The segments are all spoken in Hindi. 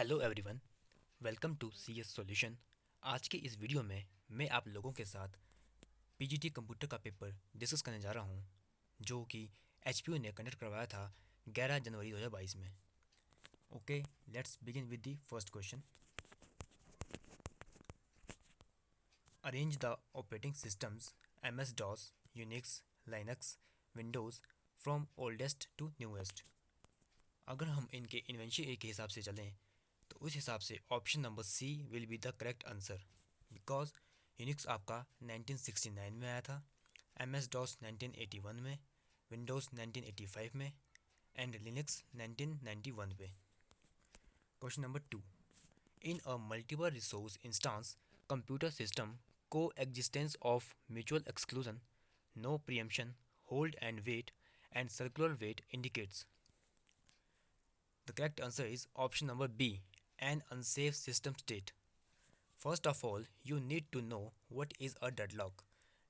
Hello everyone, welcome to C S solution. आज के इस वीडियो में मैं आप लोगों के साथ पीजीटी कंप्यूटर का पेपर डिस्कस करने जा रहा हूं, जो कि एचपीयू ने कंडक्ट करवाया था 11 जनवरी 2022 में। Okay, let's begin with the first question. Arrange the operating systems MS DOS, Unix, Linux, Windows from oldest to newest. अगर हम इनके इन्वेंशन के हिसाब से चलें तो उस हिसाब से option number C will be the correct answer, because Unix आपका 1969 में आया था, एम एस डॉस 1981 में, विंडोज़ 1985 में एंड लिनक्स 1991 पे। Question number two, in a multiple resource instance computer system को existence of mutual exclusion, no preemption, hold and wait and circular wait indicates. The correct answer is option number B, an unsafe system state. First of all, you need to know what is a deadlock.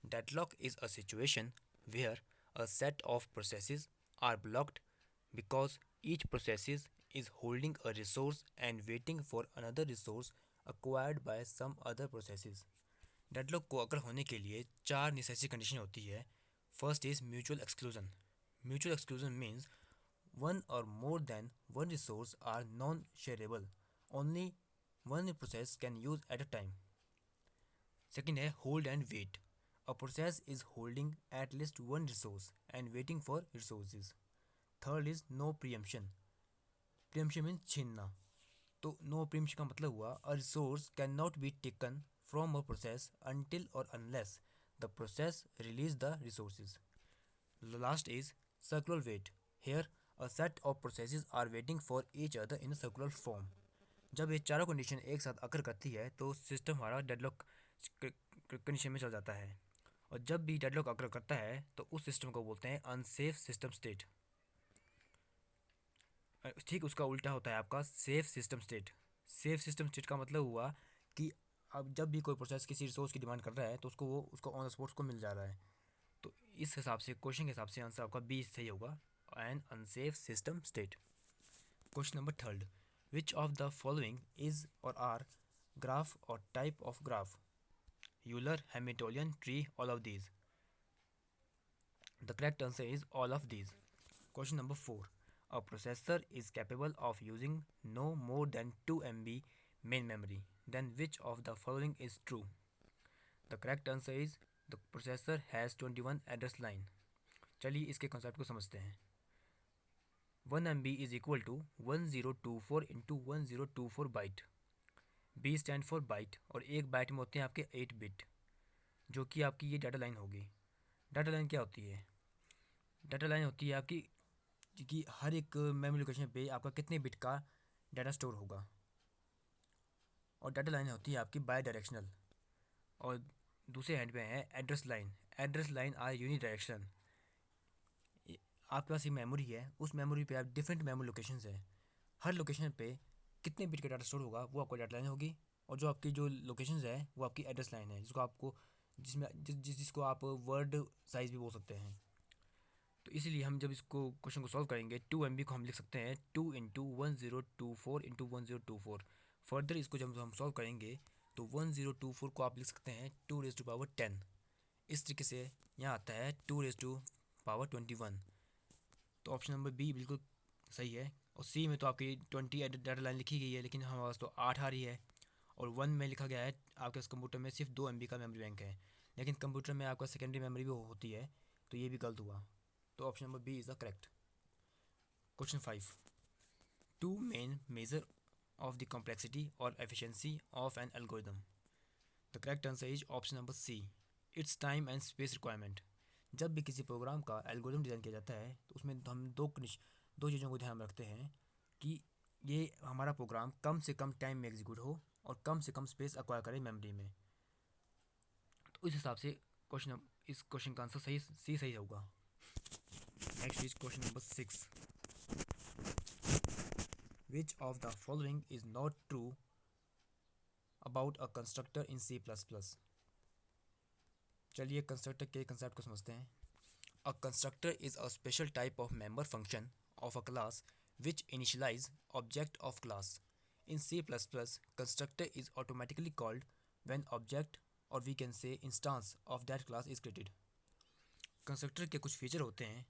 Deadlock is a situation where a set of processes are blocked because each process is holding a resource and waiting for another resource acquired by some other processes. Deadlock को अगर होने के लिए चार नेसेसरी कंडीशन होती है. First is mutual exclusion. Mutual exclusion means one or more than one resource are non-shareable. Only one process can use at a time. Second है hold and wait. A process is holding at least one resource and waiting for resources. Third is no preemption. Preemption means छीनना. तो no preemption का मतलब हुआ a resource cannot be taken from a process until or unless the process release the resources. The last is circular wait. Here, a set of processes are waiting for each other in a circular form. जब ये चारों कंडीशन एक साथ अकर करती है तो सिस्टम हमारा डेडलॉक कंडीशन में चल जाता है, और जब भी डेडलॉक अकर करता है तो उस सिस्टम को बोलते हैं अनसेफ सिस्टम स्टेट. ठीक उसका उल्टा होता है आपका safe system state. Safe system state का मतलब हुआ कि अब जब भी कोई प्रोसेस किसी रिसोर्स की डिमांड कर रहा है तो उसको ऑन द स्पॉट को मिल जा रहा है. तो इस हिसाब से क्वेश्चन के हिसाब से आंसर आपका बी सही होगा, an unsafe system state. Question number third, which of the following is और आर ग्राफ और type of graph? Euler, Hamiltonian, tree, all of these. The correct answer is all of these. Question number four, a processor is capable of using no more than 2 MB main memory, then which of the following is true? The correct answer is the processor has 21 address line. चलिए इसके कॉन्सेप्ट को समझते हैं. 1 MB is equal to 1024 into 1024 byte. B stand for byte, और एक बाइट में होते हैं आपके 8 बिट, जो कि आपकी ये डाटा लाइन होगी. डाटा लाइन क्या होती है? डाटा लाइन होती है आपकी कि हर एक मेमोरी लोकेशन पे आपका कितने बिट का डाटा स्टोर होगा. और डाटा लाइन होती है आपकी बाई डायरेक्शनल. और दूसरे हैंड पे है address line. Address line are uni direction. आपके पास एक मेमोरी है, उस मेमोरी पे आप डिफरेंट मेमोरी लोकेशंस है, हर लोकेशन पे कितने बिट का डाटा स्टोर होगा वो आपको डाटा लाइन होगी. और जो आपकी जो लोकेशंस है वो आपकी एड्रेस लाइन है, जिसको आपको जिसको आप वर्ड साइज भी बोल सकते हैं. तो इसीलिए हम जब इसको क्वेश्चन को सॉल्व करेंगे 2 MB को हम लिख सकते हैं 2 इंटू 1024 इंटू 1024. फर्दर इसको जब हम सॉल्व करेंगे तो 1024 को आप लिख सकते हैं 2 raised to power 10. इस तरीके से यहाँ आता है 2 raised to power 21. तो ऑप्शन नंबर बी बिल्कुल सही है. और सी में तो आपकी 20 डाटा लाइन लिखी गई है, लेकिन हमारे पास तो 8 आ रही है. और 1 में लिखा गया है आपके कंप्यूटर में सिर्फ 2 MB का मेमोरी बैंक है, लेकिन कंप्यूटर में आपका सेकेंडरी मेमोरी भी होती है, तो ये भी गलत हुआ. तो option number B is the correct. Question 5, two main measure of the complexity or efficiency of an algorithm. The correct answer is option number C, it's time and space requirement. जब भी किसी प्रोग्राम का एल्गोरिदम डिज़ाइन किया जाता है तो उसमें हम दो चीज़ों को ध्यान में रखते हैं कि ये हमारा प्रोग्राम कम से कम टाइम में एग्जीक्यूट हो और कम से कम स्पेस एक्वायर करे मेमोरी में. तो इस हिसाब से इस क्वेश्चन का आंसर सही होगा. Next is question number 6, which of the following is not true about a constructor in C++. चलिए कंस्ट्रक्टर के कंसेप्ट को समझते हैं. अ constructor is a special type of member function of a class which initialize object of class. In C++, constructor is automatically called when object or we can say instance of that class is created. Constructor के कुछ फीचर होते हैं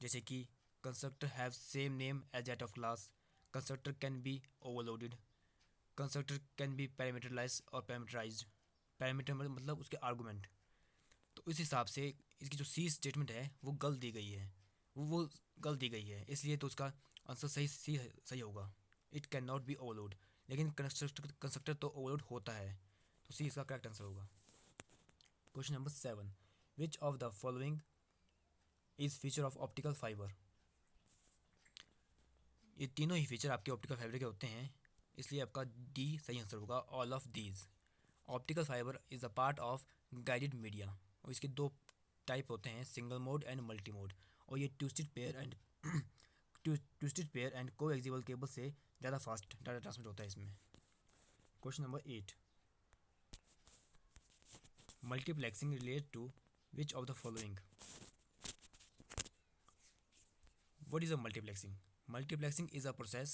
जैसे कि constructor have same name as that of class, constructor can be overloaded, constructor can be parameterize और पैरामीटराइज्ड। पैरामीटर मतलब उसके आर्गूमेंट। तो इस हिसाब से इसकी जो सी स्टेटमेंट है वो गलत दी गई है, वो गलत दी गई है, इसलिए तो उसका आंसर सही होगा। It can not be overload, लेकिन कंस्ट्रक्टर तो ओवरलोड होता है, तो सी इसका करेक्ट आंसर होगा। Question number 7, which of the following is feature of optical fibre. ये तीनों ही फीचर आपके ऑप्टिकल फाइबर के होते हैं, इसलिए आपका डी सही आंसर होगा, all of these. Optical fibre is a part of guided media, और इसके दो टाइप होते हैं, single mode and multi mode, और ये twisted pair and coaxial cable से ज़्यादा फास्ट डाटा ट्रांसमिट होता है इसमें। Question number 8, multiplexing relate to which of the following. What is a multiplexing? Multiplexing is a process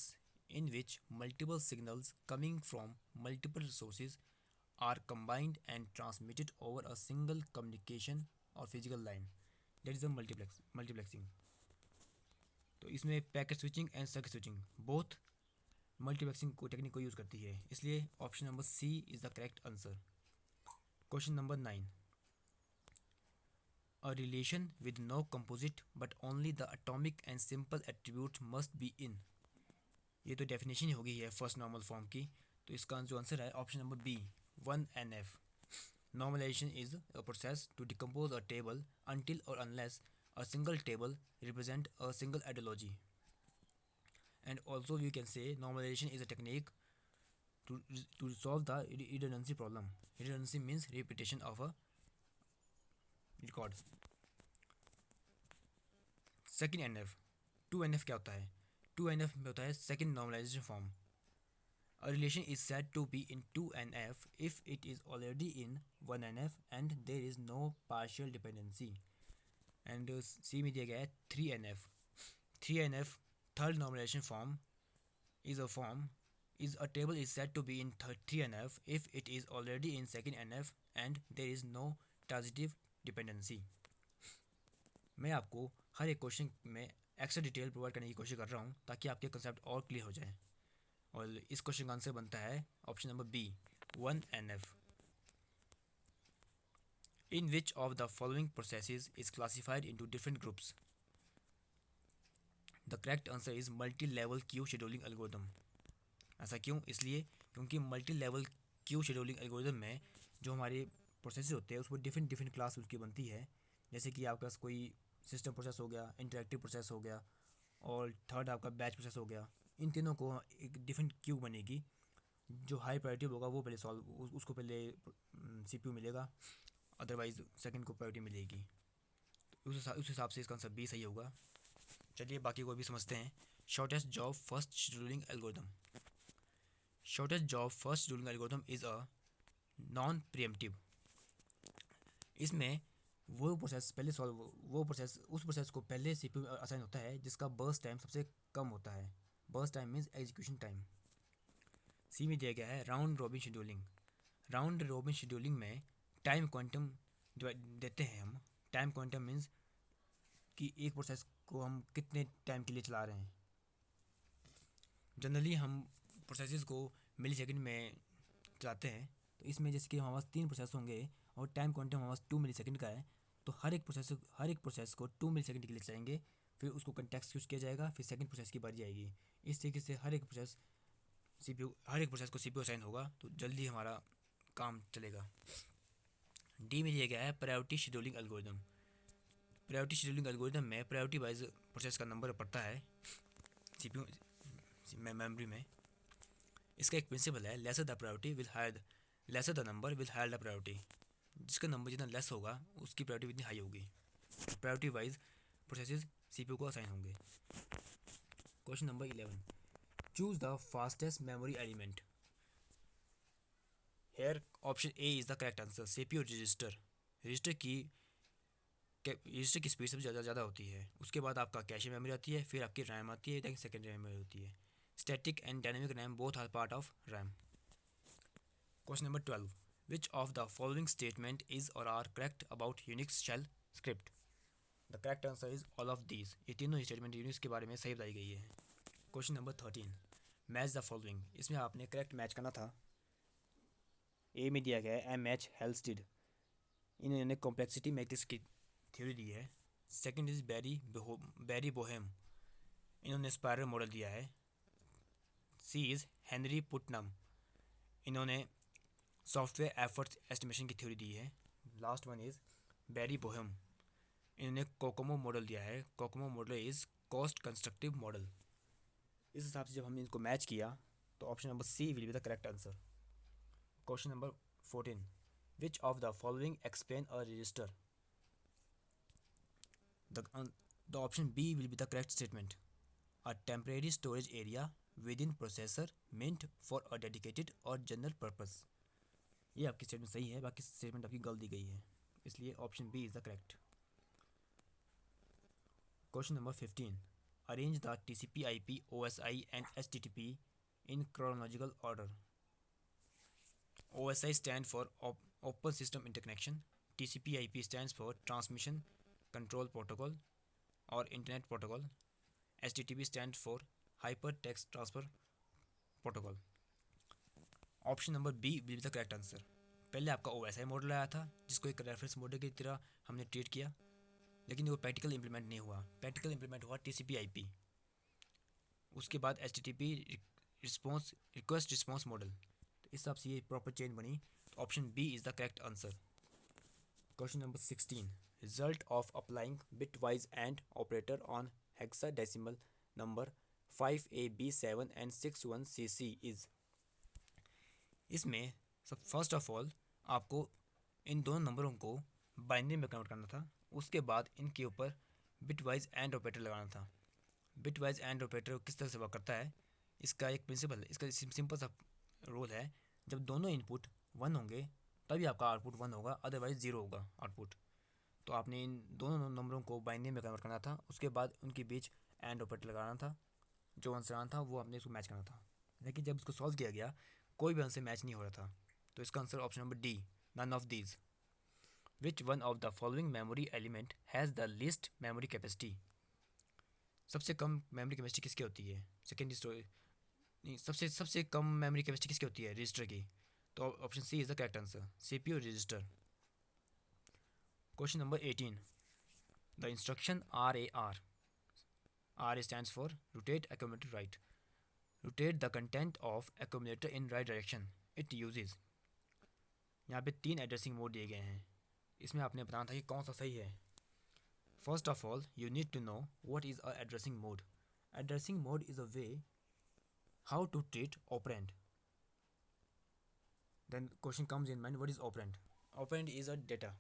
in which multiple signals coming from multiple sources are combined and transmitted over a single communication or physical line. That is a multiplexing. तो इसमें packet switching and circuit switching both multiplexing को टेक्निक को यूज़ करती है, इसलिए option number C is the correct answer. Question number 9, a relation with no composite but only the atomic and simple attributes must be in। ये तो डेफिनेशन ही हो गई है फर्स्ट नॉर्मल फॉर्म की, तो इसका जो आंसर है option number B 1NF। Normalization is a process to decompose a table until or unless a single table represent a single ideology. And also we can say normalization is a technique to solve the redundancy problem. Redundancy means repetition of a record. Second NF, 2NF क्या होता है? 2NF में होता है second normalization form. A relation is said to be in 2NF if it is already in 1NF and there is no partial dependency. And C में दिया गया है 3NF। 3NF third normalization form is a table is said to be in 3NF if it is already in second NF and there is no transitive dependency. मैं आपको हर एक क्वेश्चन में एक्स्ट्रा डिटेल प्रोवाइड करने की कोशिश कर रहा हूँ ताकि आपके कंसेप्ट और क्लियर हो जाए, और इस क्वेश्चन का आंसर बनता है option number B 1NF। In which of the following processes is classified into different groups. The correct answer is multi level queue scheduling algorithm. ऐसा क्यों? इसलिए क्योंकि multi level queue scheduling algorithm में जो हमारे प्रोसेस होते हैं उसमें डिफरेंट क्लास उसकी बनती है, जैसे कि आपके पास कोई सिस्टम प्रोसेस हो गया, इंटरेक्टिव प्रोसेस हो गया, और थर्ड आपका बैच प्रोसेस हो गया। इन तीनों को एक डिफरेंट क्यू बनेगी, जो हाई प्रायोरिटी होगा वो पहले उसको पहले CPU मिलेगा, अदरवाइज सेकंड को प्रायोरिटी मिलेगी। उस हिसाब से इसका आंसर बी सही होगा। चलिए बाकी को भी समझते हैं। Shortest job first scheduling algorithm. Shortest job first scheduling algorithm is a non pre-emptive. इसमें उस प्रोसेस को पहले CPU असाइन होता है जिसका बर्स्ट टाइम सबसे कम होता है। Burst time means execution time. C में दिया गया है round robin scheduling. Round robin scheduling में टाइम क्वांटम देते हैं हम। टाइम क्वांटम मीन्स कि एक प्रोसेस को हम कितने टाइम के लिए चला रहे हैं। जनरली हम प्रोसेसेस को मिली सेकेंड में चलाते हैं, तो इसमें जैसे कि हमारे पास 3 प्रोसेस होंगे और टाइम क्वांटम हमारे पास 2 मिली सेकेंड का है, तो हर एक प्रोसेस को 2 मिली सेकेंड के लिए चलाएंगे, फिर उसको कंटेक्स्ट यूज किया जाएगा, फिर सेकंड प्रोसेस की बारी आएगी। इस तरीके से हर एक प्रोसेस को CPU असाइन होगा, तो जल्दी हमारा काम चलेगा। डी में दिया गया है priority scheduling algorithm. Priority scheduling algorithm में प्रायोरिटी वाइज प्रोसेस का नंबर पड़ता है CPU मेमोरी में। इसका एक प्रिंसिपल है, lesser the number will hire the priority. जिसका नंबर जितना लेस होगा उसकी प्रायोरिटी इतनी हाई होगी। प्रायोरिटी वाइज प्रोसेसेस CPU को असाइन होंगे। Question number 11, choose the fastest memory element. Hair option A is the correct answer. CPU register की स्पीड सबसे ज़्यादा होती है। उसके बाद आपका कैश मेमोरी आती है, फिर आपकी रैम आती है, सेकेंडरी मेमोरी होती है। Static and dynamic RAM both are part of RAM. Question number 12. Which of the following statement is or are correct about Unix shell script? The correct answer is all of these. ये तीनों स्टेटमेंट यूनिक्स के बारे में सही बताई गई है. Question number 13. Match the following. इसमें आपने करेक्ट मैच करना था. ए में दिया गया है एम एच हेल्स्टिड. इन्होंने कॉम्प्लेक्सिटी मैट्रिक्स की थ्योरी दी है. Second is Barry Boehm. इन्होंने स्पायरल मॉडल दिया है. C is Henry Putnam. इन्होंने सॉफ्टवेयर एफर्ट्स एस्टिमेशन की थ्योरी दी है. Last one is Barry Boehm. इन्होंने कोकोमो मॉडल दिया है. COCOMO model is cost constructive model. इस हिसाब से जब हमने इनको मैच किया तो option number C will be the correct answer. Question number 14. Which of the following explain a register? The option B will be the correct statement. A temporary storage area within processor meant for a dedicated और जनरल पर्पस. ये आपकी स्टेटमेंट सही है, बाकी स्टेटमेंट आपकी गलत दी गई है, इसलिए option B is the correct. Question number 15. Arrange the TCP IP OSI and HTTP in chronological order. OSI stands for Open System Interconnection. TCP IP stands for Transmission Control Protocol or Internet Protocol. HTTP stands for Hypertext Transfer Protocol. Option number B will be the correct answer. पहले आपका OSI मॉडल आया था जिसको एक रेफरेंस मॉडल की तरह हमने ट्रीट किया, लेकिन वो प्रैक्टिकल इंप्लीमेंट नहीं हुआ. प्रैक्टिकल इंप्लीमेंट हुआ TCP IP. उसके बाद HTTP रिक्वेस्ट रिस्पॉन्स मॉडल. तो इस हिसाब से ये प्रॉपर चेंज बनी. Option B is the correct answer. Question number 16. Result of applying bitwise and operator on hexadecimal number 5AB7 and 61CC is. इसमें सब फर्स्ट ऑफ ऑल आपको इन दोनों नंबरों को बाइनरी में कन्वर्ट करना था. उसके बाद इनके ऊपर बिटवाइज एंड ऑपरेटर लगाना था. बिटवाइज एंड ऑपरेटर किस तरह से वर्क करता है, इसका एक प्रिंसिपल, इसका सिंपल सा रूल है. जब दोनों इनपुट 1 होंगे तभी आपका आउटपुट 1 होगा, अदरवाइज 0 होगा आउटपुट. तो आपने इन दोनों नंबरों को बाइनरी में कन्वर्ट करना था. उसके बाद उनके बीच एंड ऑपरेटर लगाना था. जो आंसर आना था वो आपने इसको मैच करना था. लेकिन जब इसको सॉल्व किया गया कोई भी आंसर मैच नहीं हो रहा था. तो इसका answer option number D, none of these. Which one of the following memory element has the least memory capacity? सबसे कम मेमोरी कैपेसिटी किसकी होती है? सेकेंडरी स्टोरेज नहीं, सबसे कम मेमोरी कैपेसिटी किसकी होती है? रजिस्टर की. तो option C is the correct answer, CPU register. Question number 18. The instruction RAR. R stands for rotate accumulator right. Rotate the content of accumulator in right direction. It uses. यहाँ पे 3 एड्रेसिंग मोड दिए गए हैं. इसमें आपने बताना था कि कौन सा सही है. First of all you need to know what is a addressing mode. Addressing mode is a way how to treat operand. Then question comes in mind, what is operand? Operand is a data.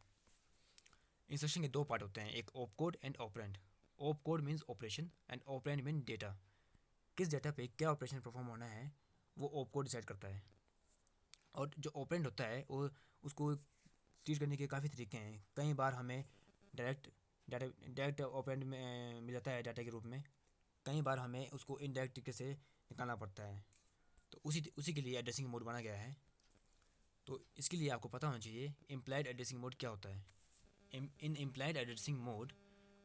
Instruction के 2 पार्ट होते हैं, एक op code and operand. Op code means operation and operand mean data. किस डेटा पे क्या ऑपरेशन परफॉर्म होना है वो ऑप कोड डिसाइड करता है. और जो ऑपरेंड होता है वो उसको ट्रीट करने के काफ़ी तरीके हैं. कई बार हमें डायरेक्ट ऑपरेंड में मिल जाता है डाटा के रूप में. कई बार हमें उसको इनडायरेक्ट तरीके से निकालना पड़ता है. तो उसी के लिए एड्रेसिंग मोड बना गया है. तो इसके लिए आपको पता होना चाहिए इम्प्लाइड एड्रेसिंग मोड क्या होता है. In implied addressing mode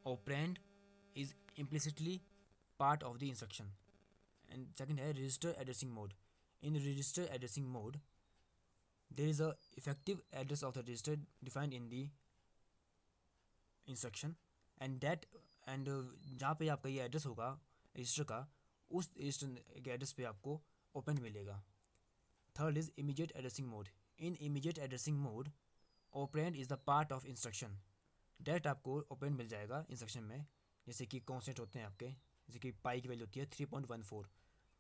operand is implicitly part of the instruction. And second है register addressing mode. In register addressing mode there is a effective address of the register defined in the instruction and जहाँ पे आपका ये एड्रेस होगा रजिस्टर का, उस रजिस्टर के एड्रेस पे आपको ओपन मिलेगा. Third is immediate addressing mode. In immediate addressing mode operand is the part of instruction. Direct आपको ऑपरेंड मिल जाएगा इंस्ट्रक्शन में. जैसे कि कॉन्स्टेंट होते हैं आपके, जैसे कि पाई की वैल्यू होती है 3.14.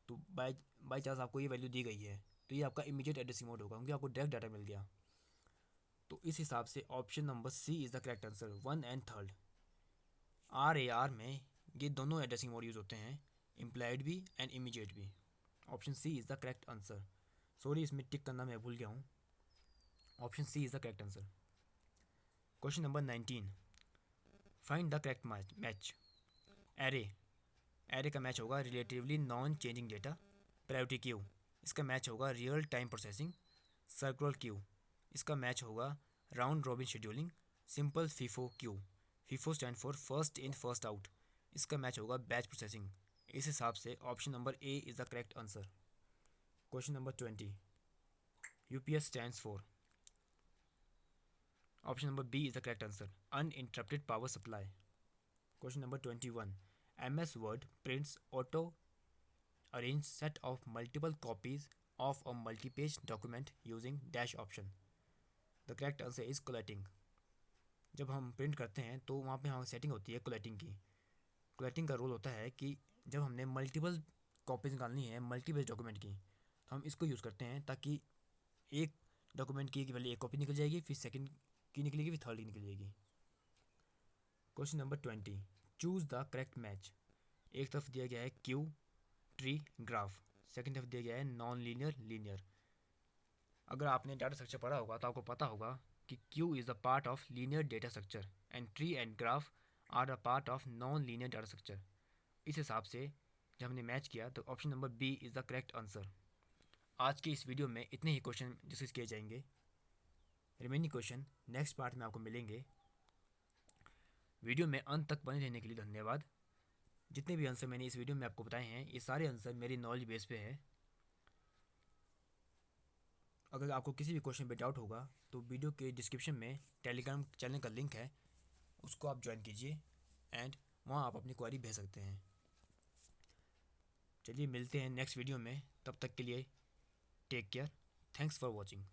तो बाई चांस आपको ये वैल्यू दी गई है तो ये आपका इमीडिएट एड्रेसिंग मोड होगा क्योंकि आपको डायरेक्ट डाटा मिल गया. तो इस हिसाब से option number C is the correct answer, 1 and 3. RAR में ये दोनों एड्रेसिंग मोड यूज़ होते हैं, इम्प्लाइड भी एंड इमीडिएट भी. Option C is the correct answer. Sorry इसमें टिक करना मैं भूल गया हूँ. Option C is the correct answer. Question number 19. Find the correct match. Array. Array का मैच होगा relatively non changing data. Priority queue, इसका मैच होगा real time processing. Circular queue, इसका मैच होगा round robin scheduling. Simple FIFO queue, FIFO stand for first in first out, इसका मैच होगा बैच प्रोसेसिंग। इस हिसाब से option number A is the correct answer. Question number 20, UPS stands for, option number B is the correct answer, uninterrupted power supply. Question number 21, MS Word prints auto arrange set of multiple copies of a multi-page document using dash option. The correct answer is collating. जब हम प्रिंट करते हैं तो वहाँ पे हमारी सेटिंग होती है कोलेटिंग की। कोलेटिंग का रोल होता है कि जब हमने मल्टीपल कॉपीज निकालनी है मल्टी पेज डॉक्यूमेंट की, तो हम इसको यूज़ करते हैं ताकि एक डॉक्यूमेंट की पहले एक कॉपी निकल जाएगी, फिर सेकंड की निकलेगी, फिर थर्ड की निकल जाएगी। Question number 20, choose the correct match. एक तरफ दिया गया है क्यू, ट्री, ग्राफ, सेकंड तरफ दिया गया है नॉन लीनियर, लीनियर। अगर आपने डाटा स्ट्रक्चर पढ़ा होगा तो आपको पता होगा कि queue is the part of linear data structure and tree and graph are the part of non linear data structure. इस हिसाब से जब हमने मैच किया तो option number B is the correct answer. आज की इस वीडियो में इतने ही क्वेश्चन डिस्कस किए जाएंगे। रिमेनिंग क्वेश्चन नेक्स्ट पार्ट में आपको मिलेंगे। वीडियो में अंत तक बने रहने के लिए धन्यवाद। जितने भी आंसर मैंने इस वीडियो में आपको बताए हैं ये सारे आंसर मेरी नॉलेज बेस पे है। अगर आपको किसी भी क्वेश्चन पे डाउट होगा तो वीडियो के डिस्क्रिप्शन में टेलीग्राम चैनल का लिंक है, उसको आप ज्वाइन कीजिए एंड वहाँ आप अपनी क्वेरी भेज सकते हैं। चलिए मिलते हैं नेक्स्ट वीडियो में, तब तक के लिए take care. Thanks for watching.